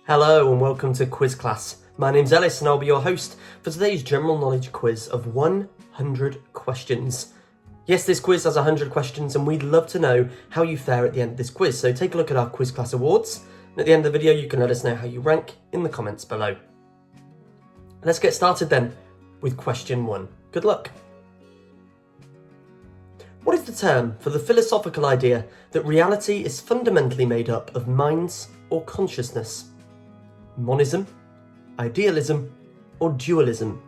Hello and welcome to Quiz Class. My name's Ellis and I'll be your host for today's general knowledge quiz of 100 questions. Yes, this quiz has 100 questions and we'd love to know how you fare at the end of this quiz. So take a look at our Quiz Class awards and at the end of the video you can let us know how you rank in the comments below. Let's get started then with question 1. Good luck. What is the term for the philosophical idea that reality is fundamentally made up of minds or consciousness? Monism, idealism, or dualism?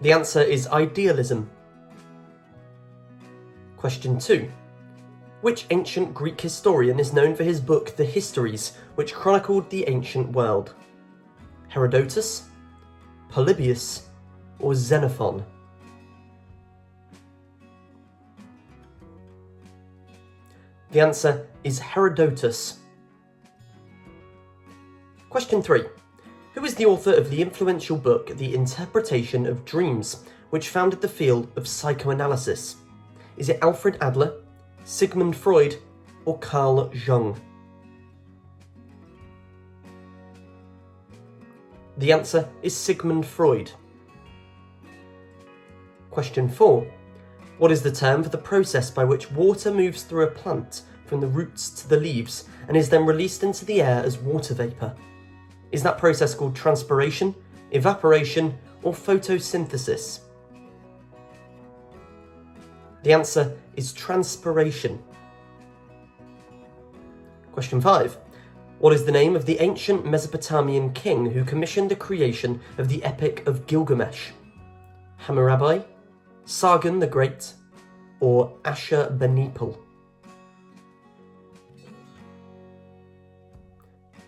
The answer is idealism. Question 2. Which ancient Greek historian is known for his book The Histories, which chronicled the ancient world? Herodotus, Polybius, or Xenophon? The answer is Herodotus. Question 3. Who is the author of the influential book The Interpretation of Dreams, which founded the field of psychoanalysis? Is it Alfred Adler, Sigmund Freud, or Carl Jung? The answer is Sigmund Freud. Question 4. What is the term for the process by which water moves through a plant from the roots to the leaves and is then released into the air as water vapour? Is that process called transpiration, evaporation, or photosynthesis? The answer is transpiration. Question 5. What is the name of the ancient Mesopotamian king who commissioned the creation of the Epic of Gilgamesh? Hammurabi, Sargon the Great, or Ashurbanipal?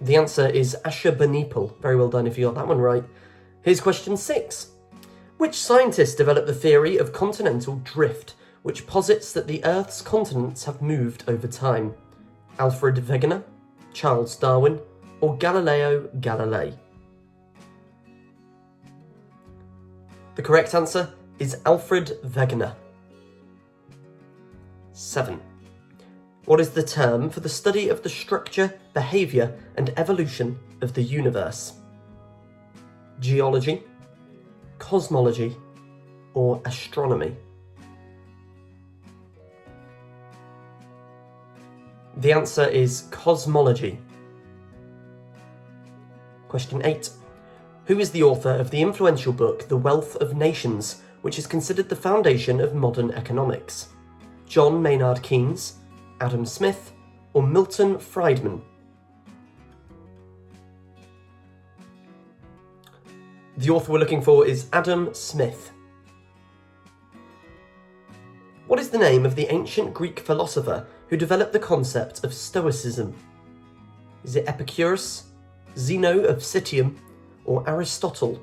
The answer is Ashurbanipal. Very well done if you got that one right. Here's question 6. Which scientist developed the theory of continental drift, which posits that the Earth's continents have moved over time? Alfred Wegener, Charles Darwin, or Galileo Galilei? The correct answer is Alfred Wegener. 7. What is the term for the study of the structure, behaviour, and evolution of the universe? Geology, cosmology, or astronomy? The answer is cosmology. Question 8. Who is the author of the influential book The Wealth of Nations, which is considered the foundation of modern economics? John Maynard Keynes, Adam Smith, or Milton Friedman? The author we're looking for is Adam Smith. What is the name of the ancient Greek philosopher who developed the concept of Stoicism? Is it Epicurus, Zeno of Citium, or Aristotle?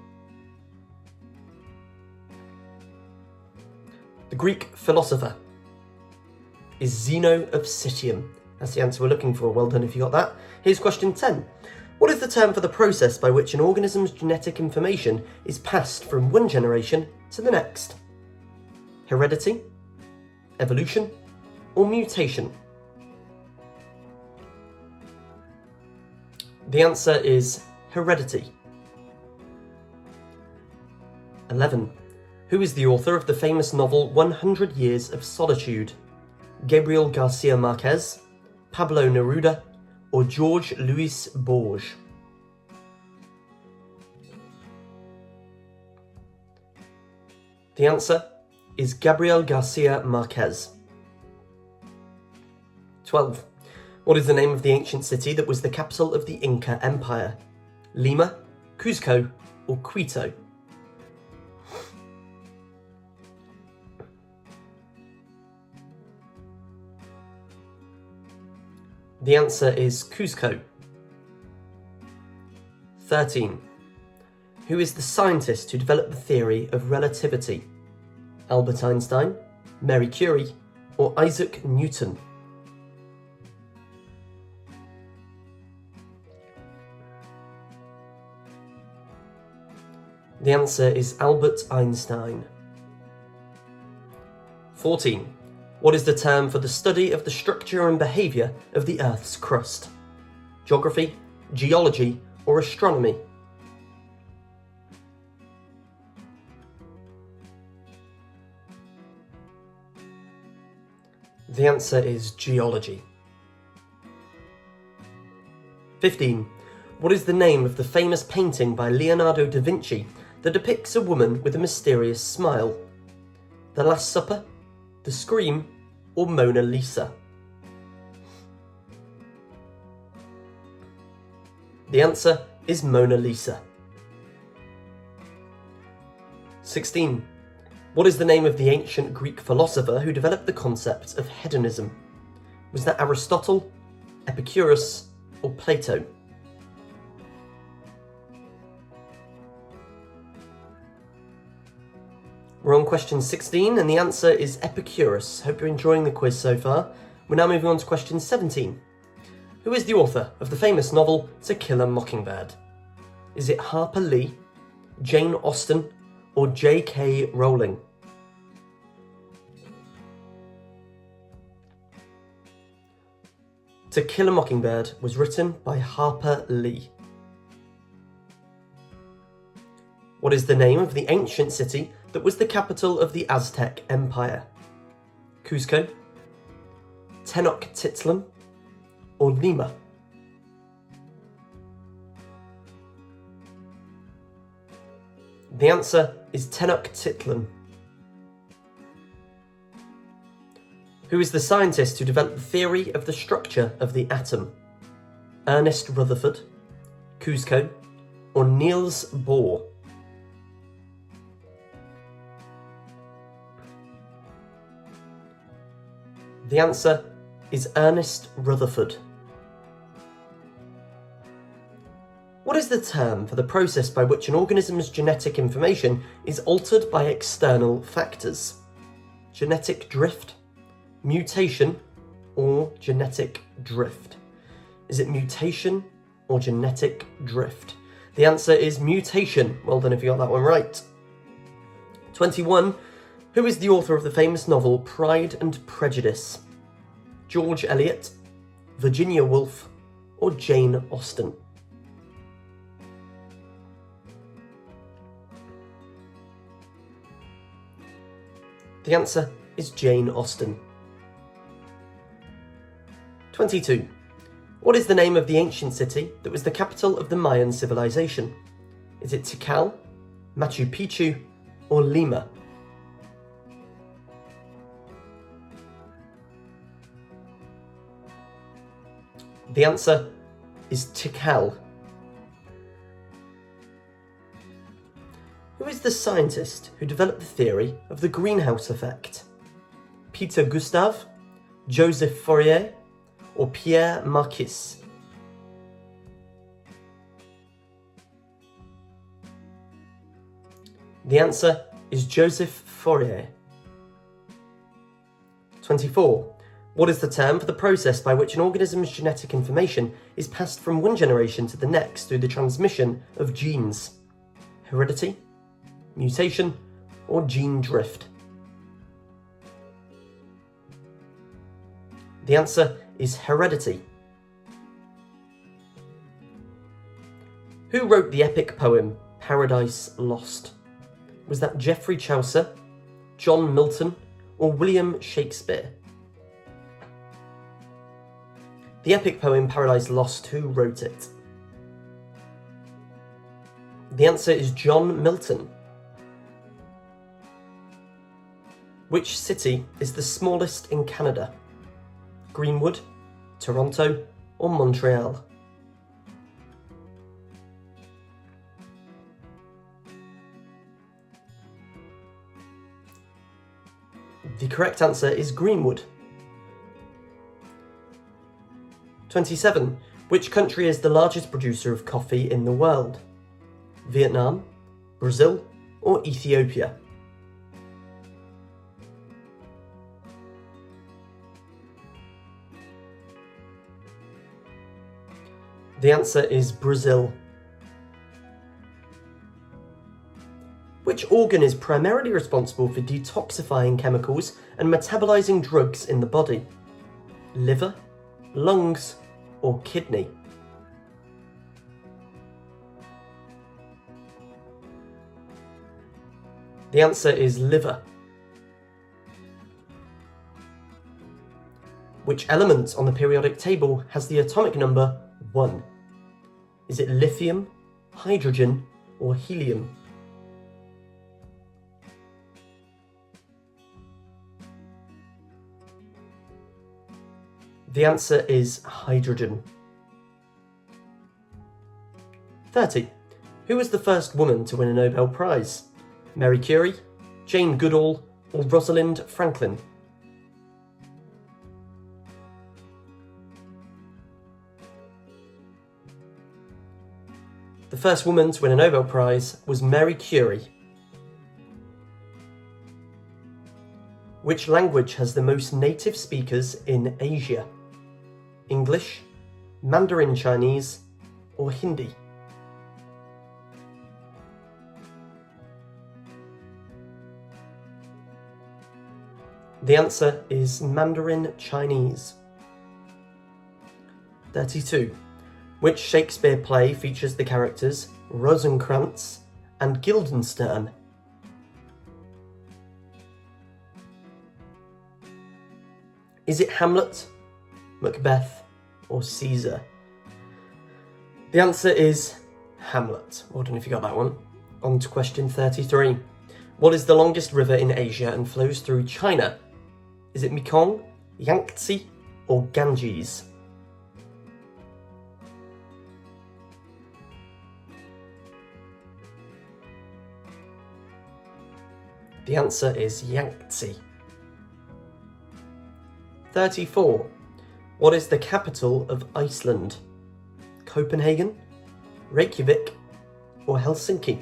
The Greek philosopher is Zeno of Citium. That's the answer we're looking for. Well done if you got that. Here's question 10. What is the term for the process by which an organism's genetic information is passed from one generation to the next? Heredity, evolution, or mutation? The answer is heredity. 11. Who is the author of the famous novel 100 Years of Solitude? Gabriel Garcia Marquez, Pablo Neruda, or George Louis Borges? The answer is Gabriel Garcia Marquez. 12. What is the name of the ancient city that was the capital of the Inca Empire? Lima, Cuzco, or Quito? The answer is Cuzco. 13. Who is the scientist who developed the theory of relativity? Albert Einstein, Marie Curie, or Isaac Newton? The answer is Albert Einstein. 14. What is the term for the study of the structure and behaviour of the Earth's crust? Geography, geology, or astronomy? The answer is geology. 15. What is the name of the famous painting by Leonardo da Vinci that depicts a woman with a mysterious smile? The Last Supper, The Scream, or Mona Lisa? The answer is Mona Lisa. 16. What is the name of the ancient Greek philosopher who developed the concept of hedonism? Was that Aristotle, Epicurus, or Plato? We're on question 16 and the answer is Epicurus. Hope you're enjoying the quiz so far. We're now moving on to question 17. Who is the author of the famous novel To Kill a Mockingbird? Is it Harper Lee, Jane Austen, or J.K. Rowling? To Kill a Mockingbird was written by Harper Lee. What is the name of the ancient city that was the capital of the Aztec Empire? Cusco, Tenochtitlan, or Lima? The answer is Tenochtitlan. Who is the scientist who developed the theory of the structure of the atom? Ernest Rutherford, Cusco, or Niels Bohr? The answer is Ernest Rutherford. What is the term for the process by which an organism's genetic information is altered by external factors? Genetic drift, mutation, or genetic drift? Is it mutation or genetic drift? The answer is mutation. Well done if you got that one right. 21. Who is the author of the famous novel Pride and Prejudice? George Eliot, Virginia Woolf, or Jane Austen? The answer is Jane Austen. 22. What is the name of the ancient city that was the capital of the Mayan civilization? Is it Tikal, Machu Picchu, or Lima? The answer is Tikal. Who is the scientist who developed the theory of the greenhouse effect? Peter Gustav, Joseph Fourier, or Pierre Marquis? The answer is Joseph Fourier. 24. What is the term for the process by which an organism's genetic information is passed from one generation to the next through the transmission of genes? Heredity, mutation, or gene drift? The answer is heredity. Who wrote the epic poem Paradise Lost? Was that Geoffrey Chaucer, John Milton, or William Shakespeare? The epic poem Paradise Lost, who wrote it? The answer is John Milton. Which city is the smallest in Canada? Greenwood, Toronto, or Montreal? The correct answer is Greenwood. 27. Which country is the largest producer of coffee in the world? Vietnam, Brazil, or Ethiopia? The answer is Brazil. Which Which organ is primarily responsible for detoxifying chemicals and metabolizing drugs in the body? Liver, lungs, or kidney? The answer is liver. Which element on the periodic table has the atomic number 1? Is it lithium, hydrogen, or helium? The answer is hydrogen. 30. Who was the first woman to win a Nobel Prize? Mary Curie, Jane Goodall, or Rosalind Franklin? The first woman to win a Nobel Prize was Mary Curie. Which language has the most native speakers in Asia? English, Mandarin Chinese, or Hindi? The answer is Mandarin Chinese. 32. Which Shakespeare play features the characters Rosencrantz and Guildenstern? Is it Hamlet, Macbeth, or Caesar? The answer is Hamlet. Well done if you got that one. On to question 33. What is the longest river in Asia and flows through China? Is it Mekong, Yangtze, or Ganges? The answer is Yangtze. 34. What is the capital of Iceland? Copenhagen, Reykjavik, or Helsinki?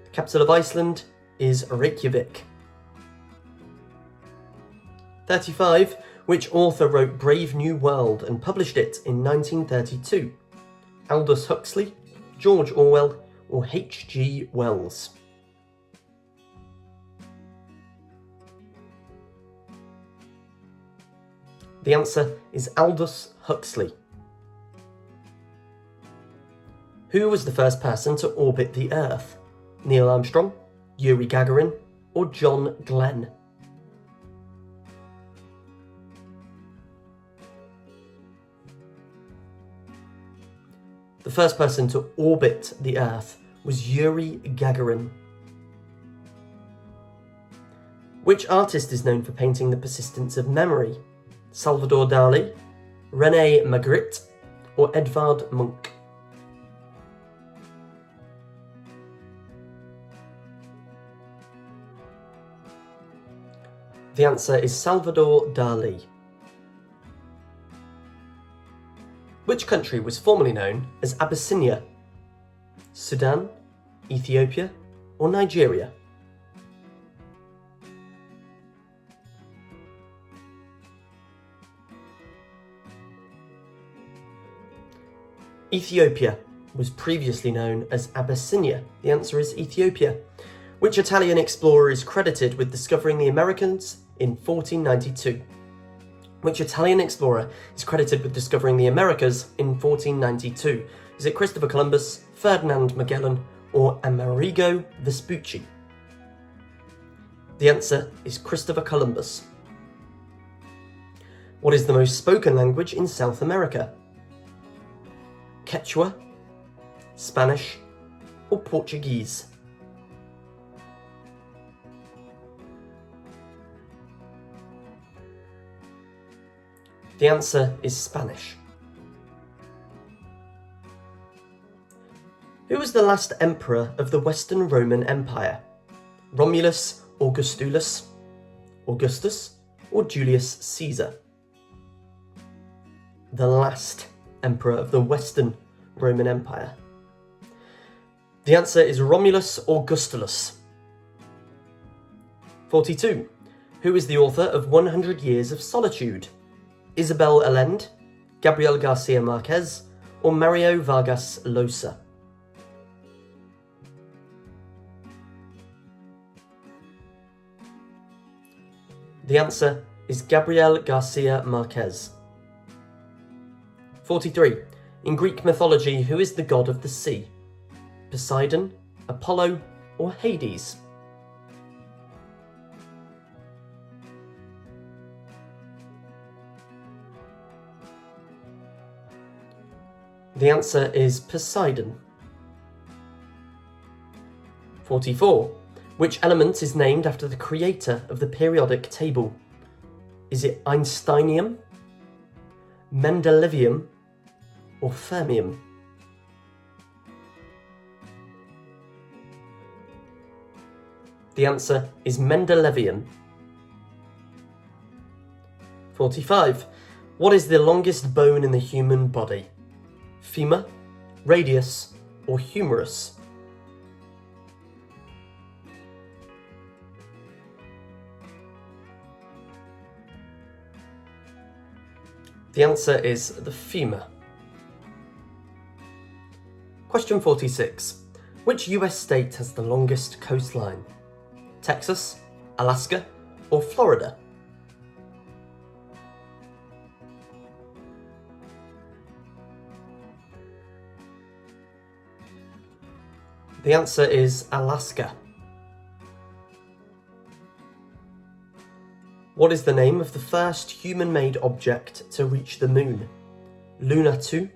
The capital of Iceland is Reykjavik. 35. Which author wrote Brave New World and published it in 1932? Aldous Huxley, George Orwell, or H.G. Wells? The answer is Aldous Huxley. Who was the first person to orbit the Earth? Neil Armstrong, Yuri Gagarin, or John Glenn? The first person to orbit the Earth was Yuri Gagarin. Which artist is known for painting the persistence of memory? Salvador Dali, René Magritte, or Edvard Munch? The answer is Salvador Dali. Which country was formerly known as Abyssinia? Sudan, Ethiopia, or Nigeria? Ethiopia was previously known as Abyssinia. The answer is Ethiopia. Which Italian explorer is credited with discovering the Americas in 1492? Which Italian explorer is credited with discovering the Americas in 1492? Is it Christopher Columbus, Ferdinand Magellan, or Amerigo Vespucci? The answer is Christopher Columbus. What is the most spoken language in South America? Quechua, Spanish, or Portuguese? The answer is Spanish. Who was the last emperor of the Western Roman Empire? Romulus Augustulus, Augustus, or Julius Caesar? The last emperor of the Western Roman Empire. The answer is Romulus Augustulus. 42. Who is the author of 100 Years of Solitude? Isabel Allende, Gabriel Garcia Marquez, or Mario Vargas Llosa? The answer is Gabriel Garcia Marquez. 43. In Greek mythology, who is the god of the sea? Poseidon, Apollo, or Hades? The answer is Poseidon. 44. Which element is named after the creator of the periodic table? Is it Einsteinium, Mendelevium, or Fermium? The answer is Mendelevium. 45. What is the longest bone in the human body? Femur, radius, or humerus? The answer is the femur. Question 46. Which US state has the longest coastline? Texas, Alaska, or Florida? The answer is Alaska. What is the name of the first human-made object to reach the moon? Luna 2,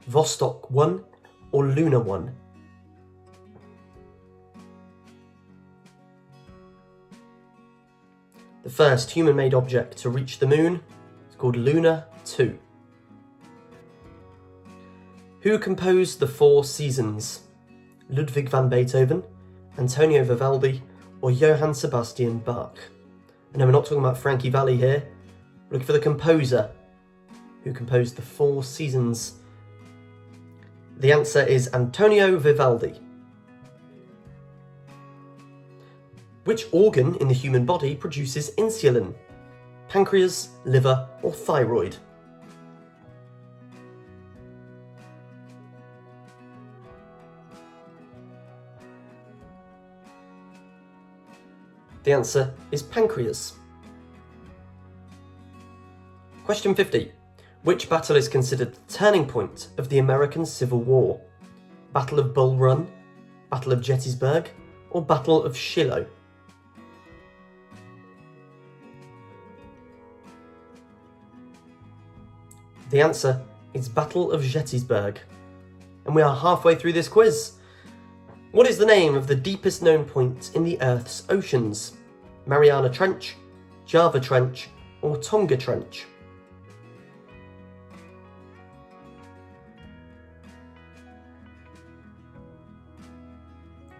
Vostok 1, or Luna 1? The first human-made object to reach the moon is called Luna 2. Who composed the Four Seasons? Ludwig van Beethoven, Antonio Vivaldi, or Johann Sebastian Bach? And no, we're not talking about Frankie Valli here. We're looking for the composer who composed the Four Seasons. The answer is Antonio Vivaldi. Which organ in the human body produces insulin? Pancreas, liver, or thyroid? The answer is pancreas. Question 50. Which battle is considered the turning point of the American Civil War? Battle of Bull Run, Battle of Gettysburg, or Battle of Shiloh? The answer is Battle of Gettysburg. And we are halfway through this quiz. What is the name of the deepest known point in the Earth's oceans? Mariana Trench, Java Trench, or Tonga Trench?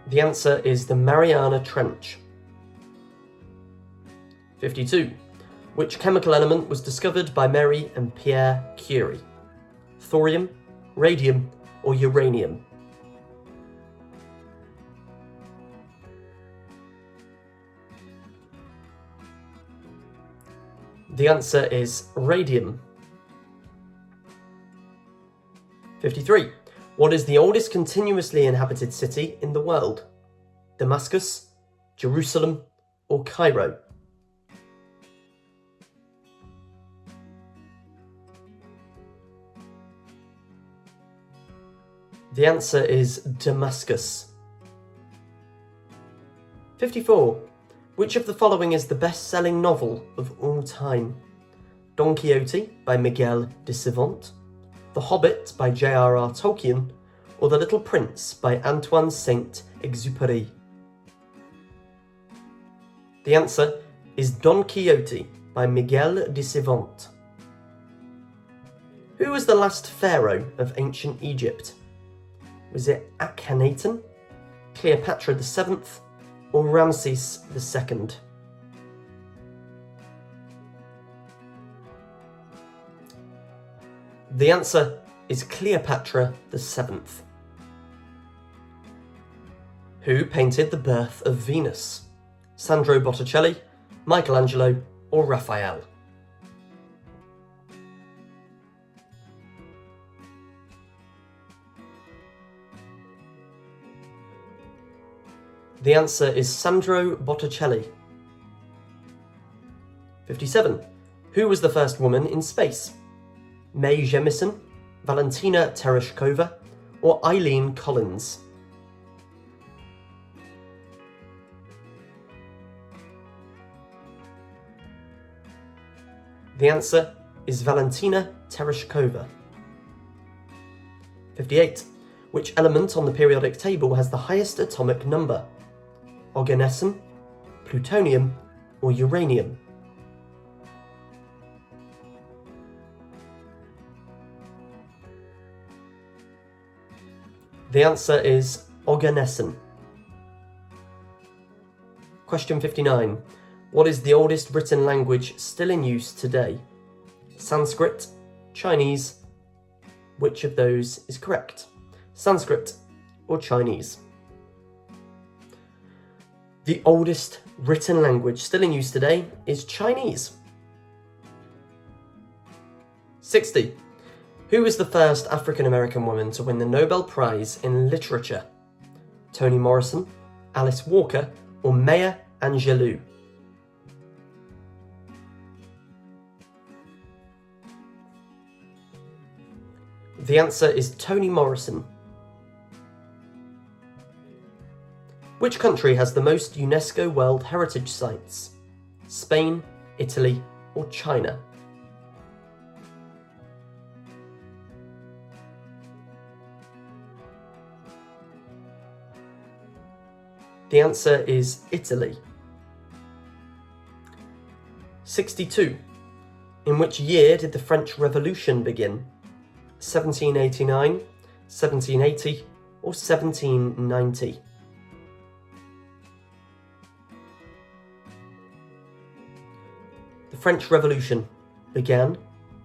The answer is the Mariana Trench. 52. Which chemical element was discovered by Marie and Pierre Curie? Thorium, radium, or uranium? The answer is radium. 53. What is the oldest continuously inhabited city in the world? Damascus, Jerusalem, or Cairo? The answer is Damascus. 54. Which of the following is the best-selling novel of all time? Don Quixote by Miguel de Cervantes, The Hobbit by J.R.R. Tolkien, or The Little Prince by Antoine Saint-Exupéry? The answer is Don Quixote by Miguel de Cervantes. Who was the last pharaoh of ancient Egypt? Was it Akhenaten, Cleopatra VII, or Ramses II? The answer is Cleopatra VII. Who painted The Birth of Venus? Sandro Botticelli, Michelangelo, or Raphael? The answer is Sandro Botticelli. 57. Who was the first woman in space? Mae Jemison, Valentina Tereshkova, or Eileen Collins? The answer is Valentina Tereshkova. 58. Which element on the periodic table has the highest atomic number? Oganesson, plutonium, or uranium? The answer is Oganesson. Question 59. What is the oldest written language still in use today? Sanskrit, Chinese. Which of those is correct? Sanskrit or Chinese? The oldest written language still in use today is Chinese. 60. Who was the first African American woman to win the Nobel Prize in Literature? Toni Morrison, Alice Walker, or Maya Angelou? The answer is Toni Morrison. Which country has the most UNESCO World Heritage Sites? Spain, Italy, or China? The answer is Italy. 62. In which year did the French Revolution begin? 1789, 1780, or 1790? The French Revolution began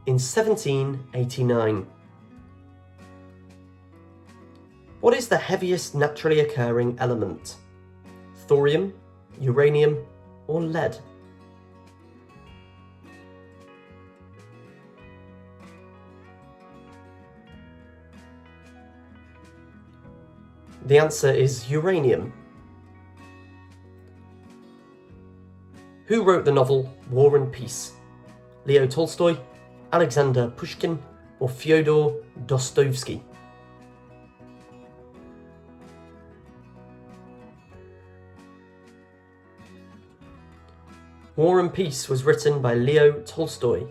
in 1789. What is the heaviest naturally occurring element? Thorium, uranium, or lead? The answer is uranium. Who wrote the novel War and Peace? Leo Tolstoy, Alexander Pushkin, or Fyodor Dostoevsky? War and Peace was written by Leo Tolstoy.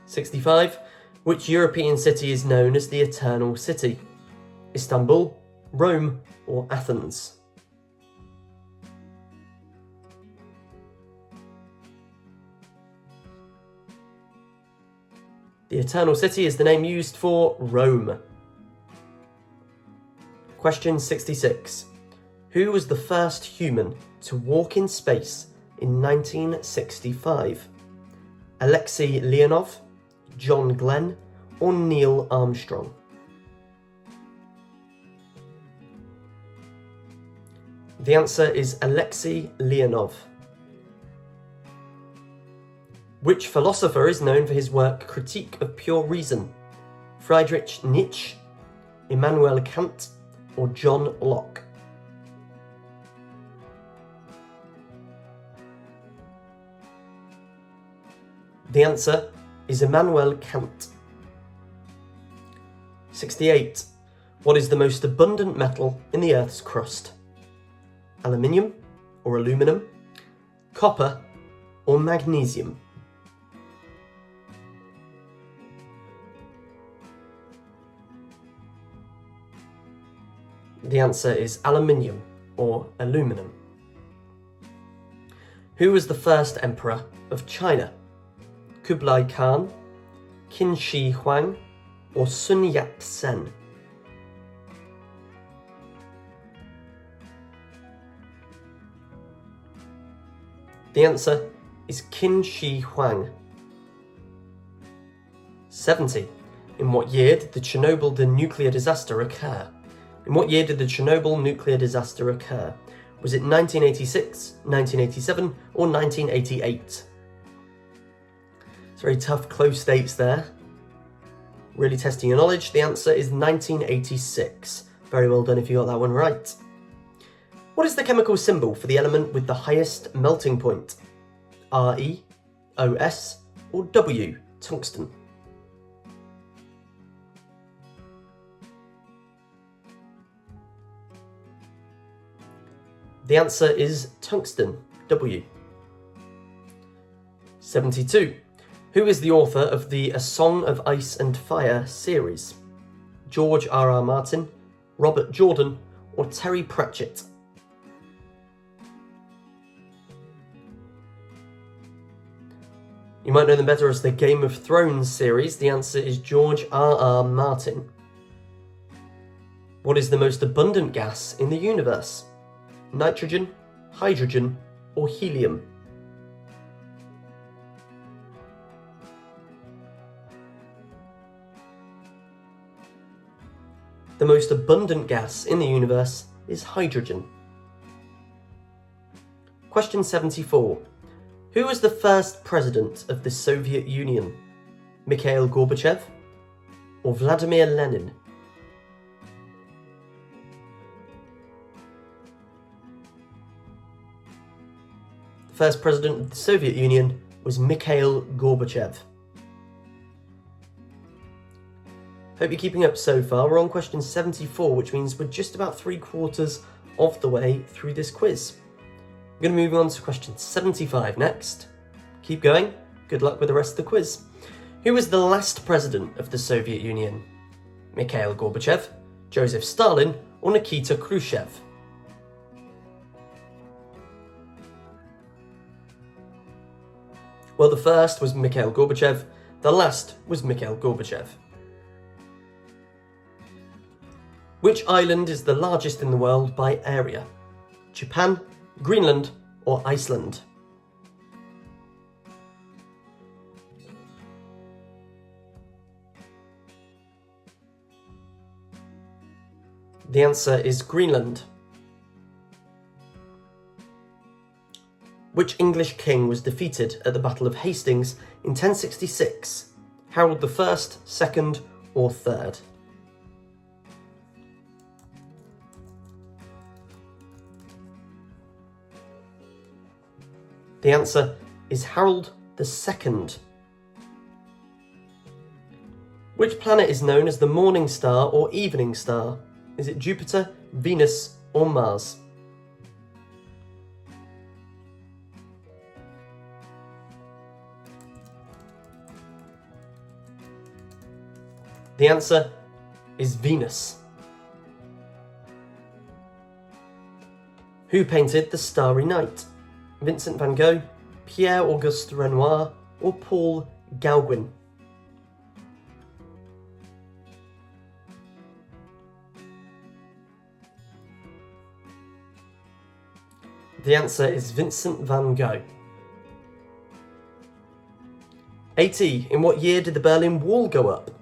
65. Which European city is known as the Eternal City? Istanbul, Rome, or Athens? The Eternal City is the name used for Rome. Question 66. Who was the first human to walk in space in 1965? Alexei Leonov, John Glenn, or Neil Armstrong? The answer is Alexei Leonov. Which philosopher is known for his work Critique of Pure Reason? Friedrich Nietzsche, Immanuel Kant, or John Locke? The answer is Immanuel Kant. 68. What is the most abundant metal in the Earth's crust? Aluminium or aluminum, copper or magnesium? The answer is aluminium or aluminum. Who was the first emperor of China? Kublai Khan, Qin Shi Huang, or Sun Yat-sen? The answer is Qin Shi Huang. 70. In what year did the Chernobyl nuclear disaster occur? In what year did the Chernobyl nuclear disaster occur? Was it 1986, 1987, or 1988? It's very tough, close dates there. Really testing your knowledge. The answer is 1986. Very well done if you got that one right. What is the chemical symbol for the element with the highest melting point? Re, Os, or W, tungsten? The answer is tungsten, W. 72. Who is the author of the A Song of Ice and Fire series? George R.R. Martin, Robert Jordan, or Terry Pratchett? You might know them better as the Game of Thrones series. The answer is George R.R. Martin. What is the most abundant gas in the universe? Nitrogen, hydrogen, or helium? The most abundant gas in the universe is hydrogen. Question 74. Who was the first president of the Soviet Union? Mikhail Gorbachev or Vladimir Lenin? The first president of the Soviet Union was Mikhail Gorbachev. Hope you're keeping up so far. We're on question 74, which means we're just about 3/4 of the way through this quiz. We're going to move on to question 75 next. Keep going. Good luck with the rest of the quiz. Who was the last president of the Soviet Union? Mikhail Gorbachev, Joseph Stalin, or Nikita Khrushchev? Well, the first was Mikhail Gorbachev, the last was Mikhail Gorbachev. Which island is the largest in the world by area? Japan, Greenland, or Iceland? The answer is Greenland. Which English king was defeated at the Battle of Hastings in 1066? Harold I, II, or III? The answer is Harold II. Which planet is known as the morning star or evening star? Is it Jupiter, Venus, or Mars? The answer is Venus. Who painted The Starry Night? Vincent van Gogh, Pierre-Auguste Renoir, or Paul Gauguin? The answer is Vincent van Gogh. 80. In what year did the Berlin Wall go up?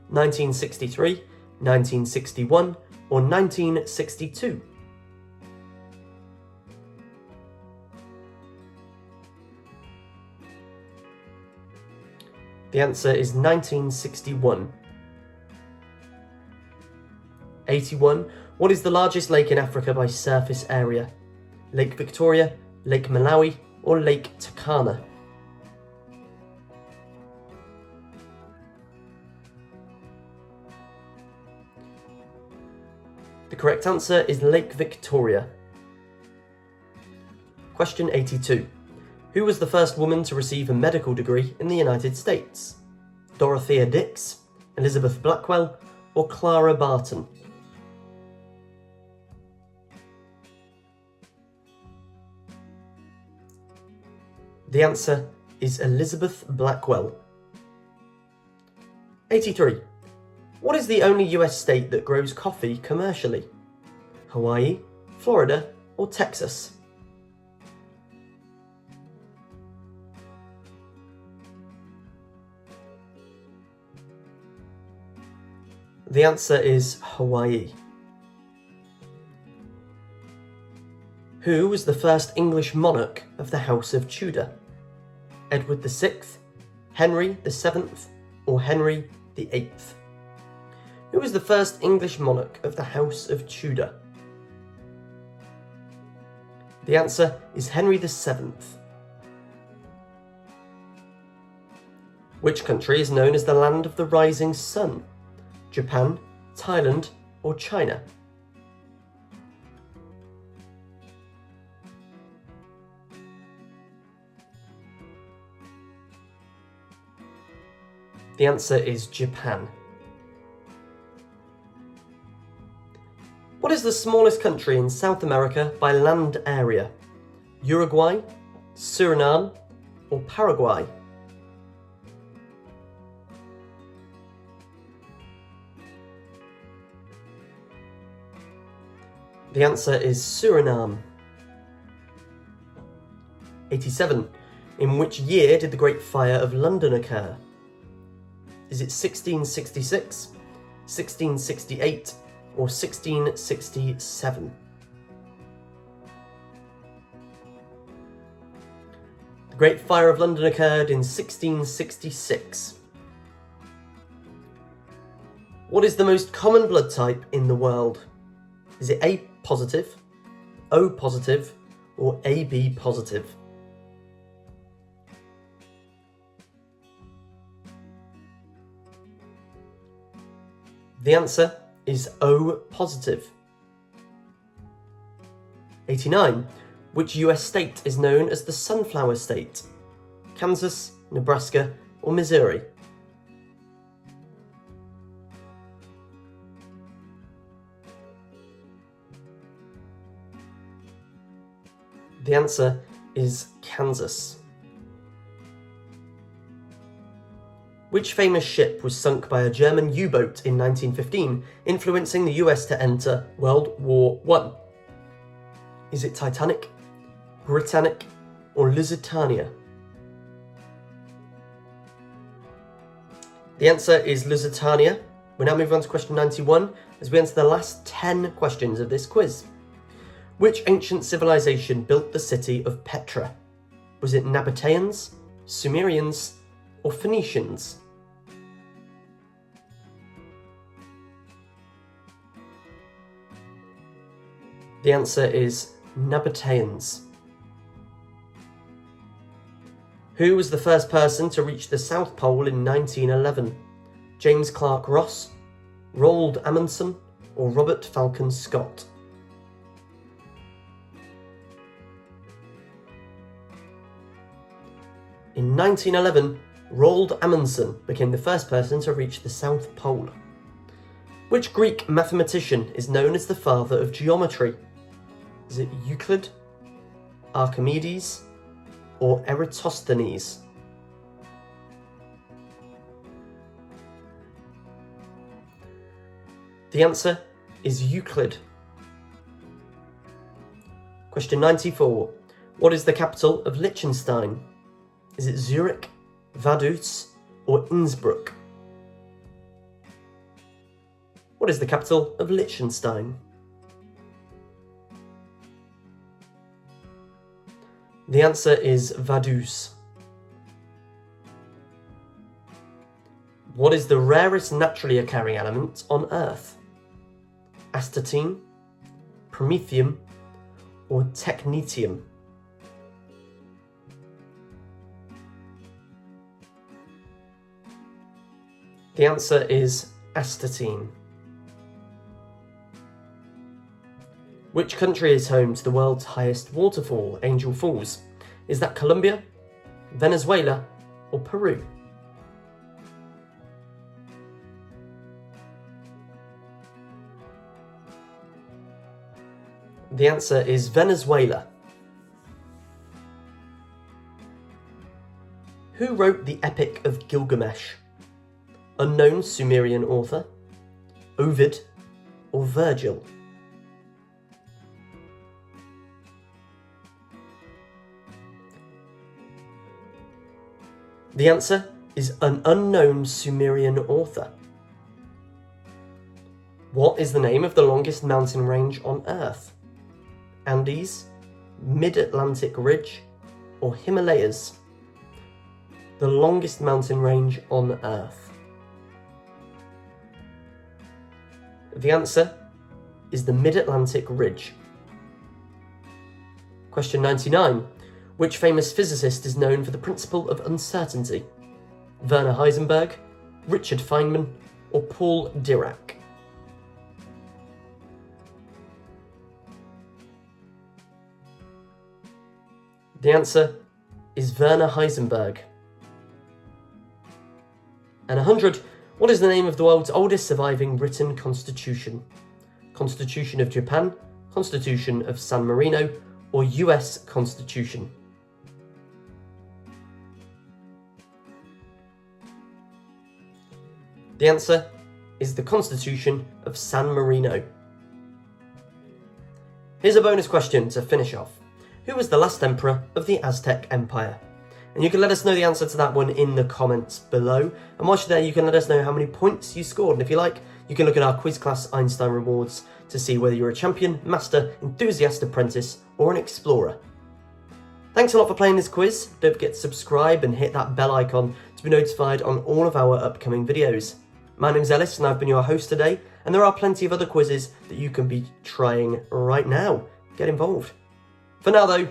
1963, 1961, or 1962? The answer is 1961. 81. What is the largest lake in Africa by surface area? Lake Victoria, Lake Malawi, or Lake Turkana? The correct answer is Lake Victoria. Question 82. Who was the first woman to receive a medical degree in the United States? Dorothea Dix, Elizabeth Blackwell, or Clara Barton? The answer is Elizabeth Blackwell. 83. What is the only US state that grows coffee commercially? Hawaii, Florida, or Texas? The answer is Hawaii. Who was the first English monarch of the House of Tudor? Edward VI, Henry VII, or Henry VIII? Who was the first English monarch of the House of Tudor? The answer is Henry VII. Which country is known as the land of the rising sun? Japan, Thailand, or China? The answer is Japan. What is the smallest country in South America by land area? Uruguay, Suriname, or Paraguay? The answer is Suriname. 87. In which year did the Great Fire of London occur? Is it 1666, 1668, or 1667? The Great Fire of London occurred in 1666. What is the most common blood type in the world? Is it A positive, O positive, or AB positive? The answer is O positive. 89. Which US state is known as the Sunflower State? Kansas, Nebraska, or Missouri? The answer is Kansas. Which famous ship was sunk by a German U-boat in 1915, influencing the US to enter World War I? Is it Titanic, Britannic, or Lusitania? The answer is Lusitania. We now move on to question 91 as we enter the last 10 questions of this quiz. Which ancient civilization built the city of Petra? Was it Nabateans, Sumerians, or Phoenicians? The answer is Nabateans. Who was the first person to reach the South Pole in 1911? James Clark Ross, Roald Amundsen, or Robert Falcon Scott? In 1911, Roald Amundsen became the first person to reach the South Pole. Which Greek mathematician is known as the father of geometry? Is it Euclid, Archimedes, or Eratosthenes? The answer is Euclid. Question 94. What is the capital of Liechtenstein? Is it Zurich, Vaduz, or Innsbruck? What is the capital of Liechtenstein? The answer is Vaduz. What is the rarest naturally occurring element on Earth? Astatine, promethium, or technetium? The answer is astatine. Which country is home to the world's highest waterfall, Angel Falls? Is that Colombia, Venezuela, or Peru? The answer is Venezuela. Who wrote the Epic of Gilgamesh? Unknown Sumerian author, Ovid, or Virgil? The answer is an unknown Sumerian author. What is the name of the longest mountain range on Earth? Andes, Mid-Atlantic Ridge, or Himalayas? The longest mountain range on Earth. The answer is the Mid-Atlantic Ridge. Question 99. Which famous physicist is known for the principle of uncertainty? Werner Heisenberg, Richard Feynman, or Paul Dirac? The answer is Werner Heisenberg. And 100. What is the name of the world's oldest surviving written constitution? Constitution of Japan, Constitution of San Marino, or US Constitution? The answer is the Constitution of San Marino. Here's a bonus question to finish off. Who was the last emperor of the Aztec Empire? And you can let us know the answer to that one in the comments below. And whilst you're there, you can let us know how many points you scored. And if you like, you can look at our quiz class Einstein rewards to see whether you're a champion, master, enthusiast, apprentice, or an explorer. Thanks a lot for playing this quiz. Don't forget to subscribe and hit that bell icon to be notified on all of our upcoming videos. My name's Ellis and I've been your host today, and there are plenty of other quizzes that you can be trying right now. Get involved. For now though,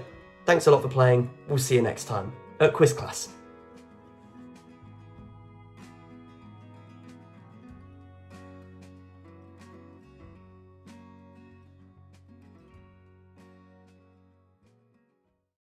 thanks a lot for playing. We'll see you next time at Quiz Class.